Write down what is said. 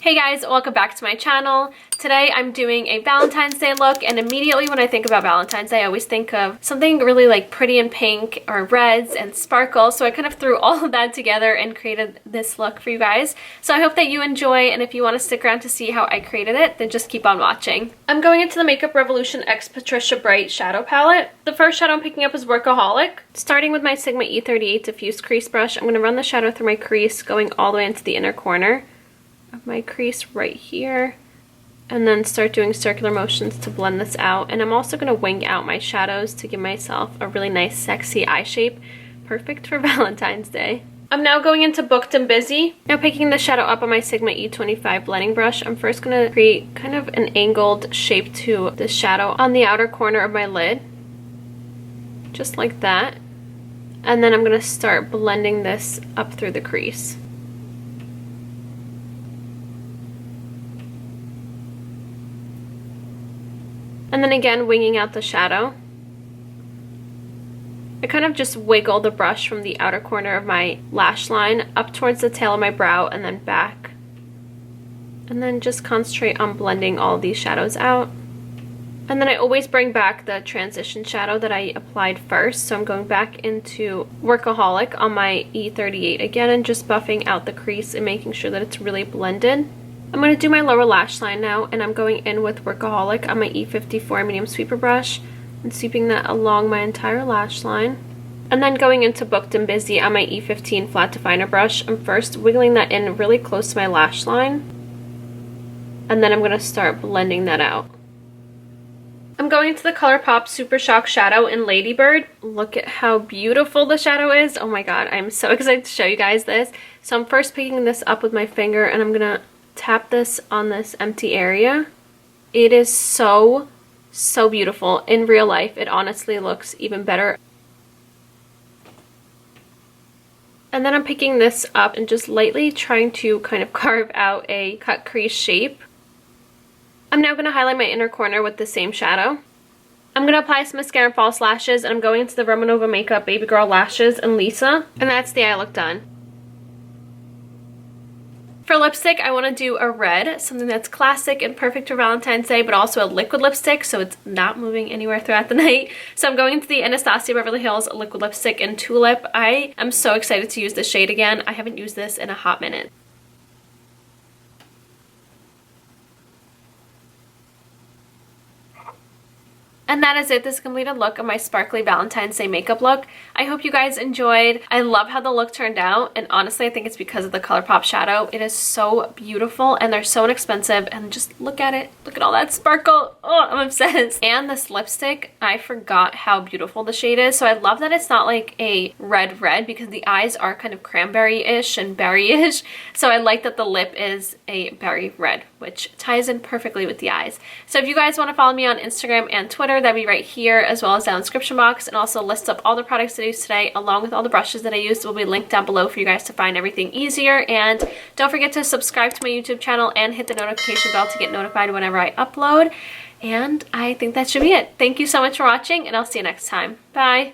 Hey guys, welcome back to my channel. Today I'm doing a Valentine's Day look, and immediately when I think about Valentine's Day I always think of something really like pretty and pink or reds and sparkle, so I kind of threw all of that together and created this look for you guys. So I hope that you enjoy, and if you want to stick around to see how I created it, then just keep on watching. I'm going into the Makeup Revolution X Patricia Bright shadow palette. The first shadow I'm picking up is Workaholic. Starting with my Sigma E38 diffuse crease brush, I'm going to run the shadow through my crease going all the way into the inner corner of my crease right here, and then start doing circular motions to blend this out. And I'm also going to wing out my shadows to give myself a really nice sexy eye shape, perfect for Valentine's Day. I'm now going into Booked and Busy. Now picking the shadow up on my Sigma E25 blending brush, I'm first going to create kind of an angled shape to the shadow on the outer corner of my lid, just like that. And then I'm going to start blending this up through the crease. And then again, winging out the shadow. I kind of just wiggle the brush from the outer corner of my lash line up towards the tail of my brow and then back. And then just concentrate on blending all these shadows out. And then I always bring back the transition shadow that I applied first. So I'm going back into Workaholic on my E38 again and just buffing out the crease and making sure that it's really blended. I'm going to do my lower lash line now, and I'm going in with Workaholic on my E54 medium sweeper brush and sweeping that along my entire lash line. And then going into Booked and Busy on my E15 flat definer brush, I'm first wiggling that in really close to my lash line, and then I'm going to start blending that out. I'm going into the ColourPop Super Shock Shadow in Ladybird. Look at how beautiful the shadow is. Oh my god, I'm so excited to show you guys this. So I'm first picking this up with my finger, and I'm going to tap this on this empty area. It is so beautiful. In real life, it honestly looks even better. And then I'm picking this up and just lightly trying to kind of carve out a cut crease shape. I'm now going to highlight my inner corner with the same shadow. I'm going to apply some mascara and false lashes, and I'm going into the RomanovaMakeup Baby Girl Lashes in Lisa, and that's the eye look done. For lipstick, I want to do a red, something that's classic and perfect for Valentine's Day, but also a liquid lipstick, so it's not moving anywhere throughout the night. So I'm going into the Anastasia Beverly Hills liquid lipstick in Tulip. I am so excited to use this shade again. I haven't used this in a hot minute. And that is it. This is a completed look of my sparkly Valentine's Day makeup look. I hope you guys enjoyed. I love how the look turned out, and honestly I think it's because of the ColourPop shadow. It is so beautiful, and they're so inexpensive, and just look at it. Look at all that sparkle. Oh, I'm obsessed. And this lipstick, I forgot how beautiful the shade is. So I love that it's not like a red because the eyes are kind of cranberry-ish and berry-ish. So I like that the lip is a berry red, which ties in perfectly with the eyes. So if you guys want to follow me on Instagram and Twitter, that'd be right here, as well as down in the description box, and also list up all the products that I used today along with all the brushes that I used will be linked down below for you guys to find everything easier. And don't forget to subscribe to my YouTube channel and hit the notification bell to get notified whenever I upload. And I think that should be it. Thank you so much for watching, and I'll see you next time. Bye!